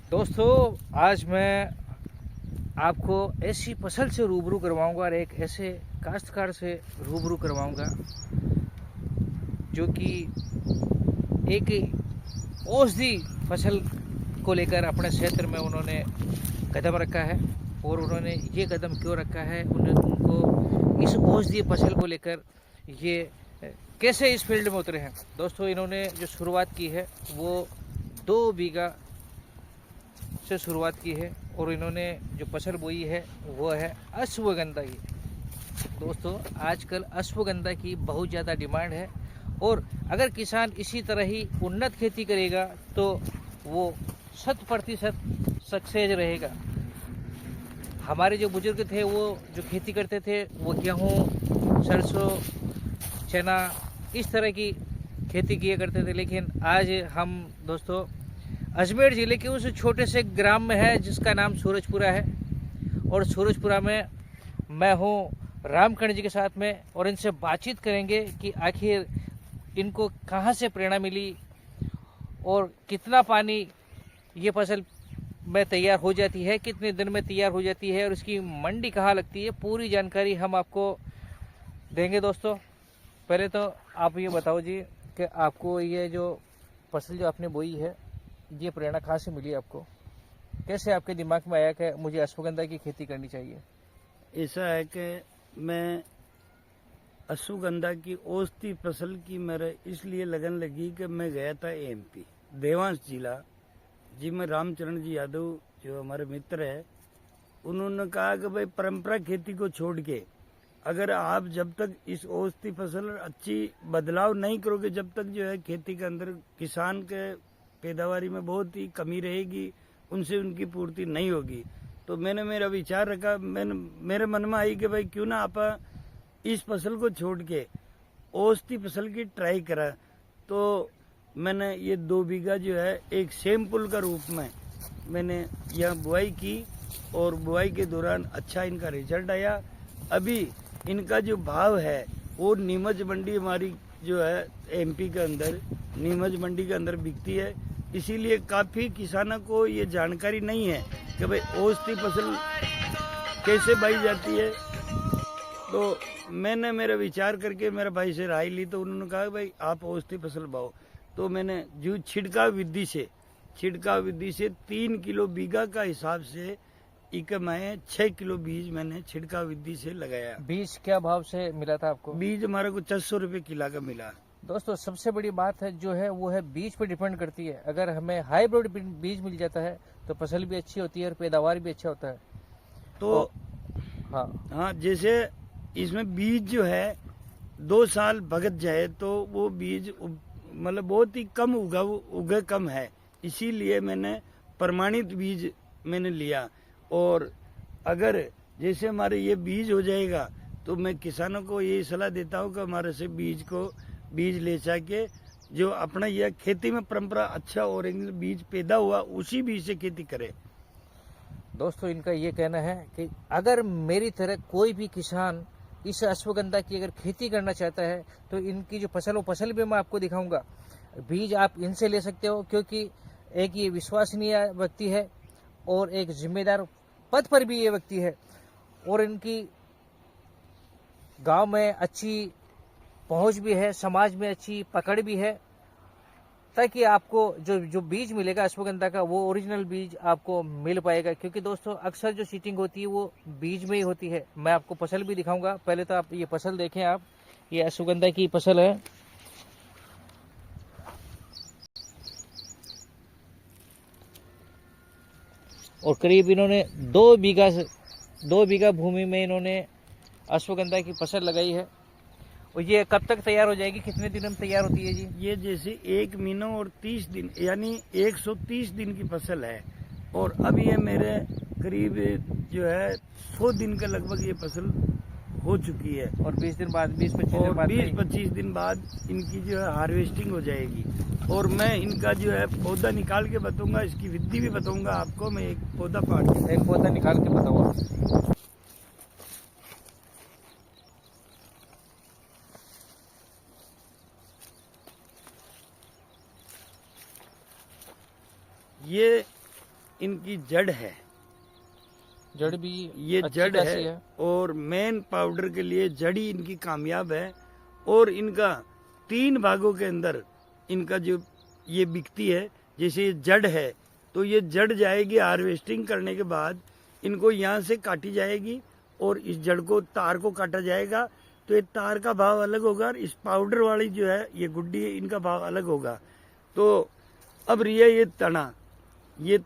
दोस्तों, आज मैं आपको ऐसी फसल से रूबरू करवाऊंगा और एक ऐसे काश्तकार से रूबरू करवाऊंगा जो कि एक औषधि फसल को लेकर अपने क्षेत्र में उन्होंने कदम रखा है। और उन्होंने ये कदम क्यों रखा है, उनको इस औषधि फसल को लेकर ये कैसे इस फील्ड में उतरे हैं। दोस्तों, इन्होंने जो शुरुआत की है वो 2 बीघा से शुरुआत की है और इन्होंने जो फसल बोई है वो है अश्वगंधा की। दोस्तों, आजकल अश्वगंधा की बहुत ज़्यादा डिमांड है और अगर किसान इसी तरह ही उन्नत खेती करेगा तो वो 100% सक्सेस रहेगा। हमारे जो बुजुर्ग थे वो जो खेती करते थे वो गेहूँ, सरसों, चना इस तरह की खेती किया करते थे, लेकिन आज हम दोस्तों अजमेर ज़िले के उस छोटे से ग्राम में है जिसका नाम सूरजपुरा है। और सूरजपुरा में मैं हूँ रामकर्ण जी के साथ में और इनसे बातचीत करेंगे कि आखिर इनको कहाँ से प्रेरणा मिली और कितना पानी ये फसल में तैयार हो जाती है, कितने दिन में तैयार हो जाती है और इसकी मंडी कहाँ लगती है। पूरी जानकारी हम आपको देंगे। दोस्तों, पहले तो आप ये बताओ जी कि आपको ये जो फसल जो आपने बोई है ये प्रेरणा कहाँ से मिली आपको? कैसे आपके दिमाग में आया कि मुझे अश्वगंधा की खेती करनी चाहिए? ऐसा है कि मैं अश्वगंधा की औषधि फसल की मेरे इसलिए लगन लगी कि मैं गया था एमपी देवांश जिला जी में रामचरण जी यादव जो हमारे मित्र है, उन्होंने कहा कि भाई परंपरा खेती को छोड़ के अगर आप जब तक इस औषधि फसल अच्छी बदलाव नहीं करोगे, जब तक जो है खेती के अंदर किसान के पैदावारी में बहुत ही कमी रहेगी, उनसे उनकी पूर्ति नहीं होगी। तो मैंने मेरा विचार रखा, मेरे मन में आई कि भाई क्यों ना आप इस फसल को छोड़ के औषधि फसल की ट्राई करा। तो मैंने ये 2 बीघा जो है एक सैंपल का रूप में मैंने यह बुआई की और बुआई के दौरान अच्छा इनका रिजल्ट आया। अभी इनका जो भाव है वो नीमच मंडी हमारी जो है एमपी के अंदर नीमच मंडी के अंदर बिकती है। इसीलिए काफ़ी किसानों को ये जानकारी नहीं है कि भाई औषधि फसल कैसे बाई जाती है। तो मैंने मेरा विचार करके मेरे भाई से राय ली, तो उन्होंने कहा भाई आप औषधि फसल बाओ। तो मैंने जो छिड़काव विधि से 3 किलो बीघा का हिसाब से एक मैं 6 किलो बीज मैंने छिड़काव विधि से लगाया। बीज क्या भाव से मिला था आपको? बीज हमारे को 600 रुपये किलो का मिला। दोस्तों, सबसे बड़ी बात है जो है वो है बीज पर डिपेंड करती है। अगर हमें हाइब्रिड बीज मिल जाता है तो फसल भी अच्छी होती है और पैदावार भी अच्छा होता है। तो हाँ, जैसे इसमें बीज जो है 2 साल भगत जाए तो वो बीज मतलब बहुत ही कम उगे कम है। इसीलिए मैंने प्रमाणित बीज मैंने लिया। और अगर जैसे हमारे ये बीज हो जाएगा तो मैं किसानों को यही सलाह देता हूँ कि हमारे से बीज ले जाके जो अपना यह खेती में परंपरा अच्छा और बीज पैदा हुआ उसी बीज से खेती करे। दोस्तों, इनका ये कहना है कि अगर मेरी तरह कोई भी किसान इस अश्वगंधा की अगर खेती करना चाहता है तो इनकी जो फसल भी मैं आपको दिखाऊंगा। बीज आप इनसे ले सकते हो क्योंकि एक ये विश्वसनीय व्यक्ति है और एक जिम्मेदार पद पर भी ये व्यक्ति है और इनकी गांव में अच्छी पहुंच भी है, समाज में अच्छी पकड़ भी है, ताकि आपको जो बीज मिलेगा अश्वगंधा का वो ओरिजिनल बीज आपको मिल पाएगा। क्योंकि दोस्तों अक्सर जो सीटिंग होती है वो बीज में ही होती है। मैं आपको फसल भी दिखाऊंगा। पहले तो आप ये फसल देखें। आप ये अश्वगंधा की फसल है और करीब इन्होंने 2 बीघा भूमि में इन्होंने अश्वगंधा की फसल लगाई है। और ये कब तक तैयार हो जाएगी, कितने दिन में तैयार होती है जी? ये जैसे 1 महीना और 30 दिन यानी 130 दिन की फसल है और अब ये मेरे करीब जो है 100 दिन का लगभग ये फसल हो चुकी है। और 20-25 दिन बाद इनकी जो है हार्वेस्टिंग हो जाएगी और मैं इनका जो है पौधा निकाल के बताऊंगा, इसकी विधि भी बताऊंगा आपको। मैं एक पौधा निकाल के बताओ। ये इनकी जड़ है, जड़ भी ये अच्छी जड़ खासी है और मेन पाउडर के लिए जड़ ही इनकी कामयाब है। और इनका 3 भागों के अंदर इनका जो ये बिकती है, जैसे ये जड़ है तो ये जड़ जाएगी, हार्वेस्टिंग करने के बाद इनको यहाँ से काटी जाएगी और इस जड़ को, तार को काटा जाएगा, तो ये तार का भाव अलग होगा और इस पाउडर वाली जो है ये गुड्डी है, इनका भाव अलग होगा। तो अब रिया ये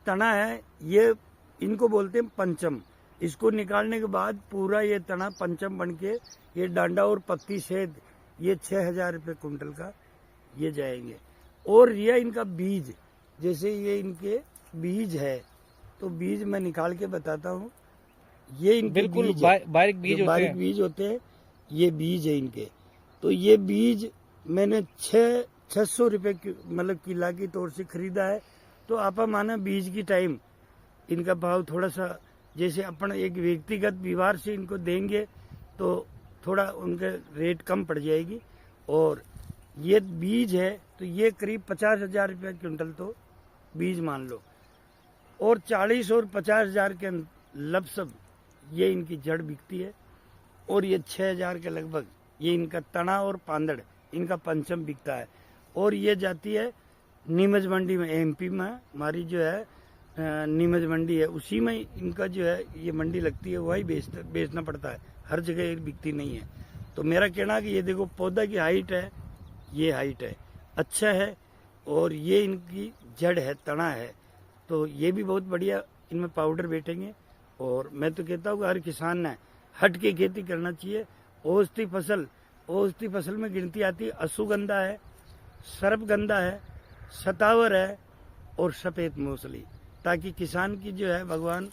तना है, ये इनको बोलते हैं पंचम। इसको निकालने के बाद पूरा ये तना पंचम बन के ये डांडा और पत्ती सहित ये 6,000 रुपये कुंटल का ये जाएंगे। और रिया इनका बीज, जैसे ये इनके बीज है, तो बीज मैं निकाल के बताता हूँ। ये इनके बिल्कुल बीज है, बारीक बीज जो होते बारीक हैं। बीज होते हैं, ये बीज है इनके। तो ये बीज मैंने 600 रुपये मतलब किला की तौर से खरीदा है। तो आपा माना बीज की टाइम इनका भाव थोड़ा सा, जैसे अपन एक व्यक्तिगत व्यवहार से इनको देंगे तो थोड़ा उनके रेट कम पड़ जाएगी। और ये बीज है तो ये करीब 50,000 रुपये क्विंटल तो बीज मान लो। और 40 और 50,000 के लमसम ये इनकी जड़ बिकती है। और ये 6,000 के लगभग ये इनका तना और पांदड़ इनका पंचम बिकता है। और ये जाती है नीमच मंडी में, एमपी में हमारी जो है नीमच मंडी है, उसी में इनका जो है ये मंडी लगती है, वही बेचना पड़ता है, हर जगह ये बिकती नहीं है। तो मेरा कहना है कि ये देखो पौधा की हाइट है, ये हाइट है, अच्छा है, और ये इनकी जड़ है, तना है, तो ये भी बहुत बढ़िया इनमें पाउडर बैठेंगे। और मैं तो कहता हूँ कि हर किसान ने हट के खेती करना चाहिए। औषधि फसल में गिनती आती है अश्वगंधा है, सर्पगंधा है, सतावर है और सफेद मूसली, ताकि किसान की जो है भगवान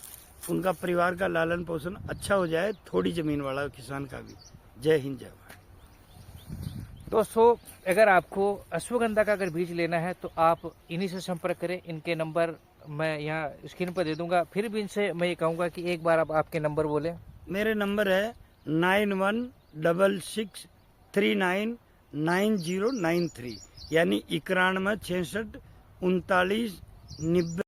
उनका परिवार का लालन पोषण अच्छा हो जाए, थोड़ी जमीन वाला किसान का भी। जय हिंद, जय भारत। दोस्तों, अगर आपको अश्वगंधा का अगर बीज लेना है तो आप इन्हीं से संपर्क करें। इनके नंबर मैं यहाँ स्क्रीन पर दे दूंगा। फिर भी इनसे मैं ये कहूँगा कि एक बार आप आपके नंबर बोलें। मेरे नंबर है 9166399093, यानी 91 66 39 39 90।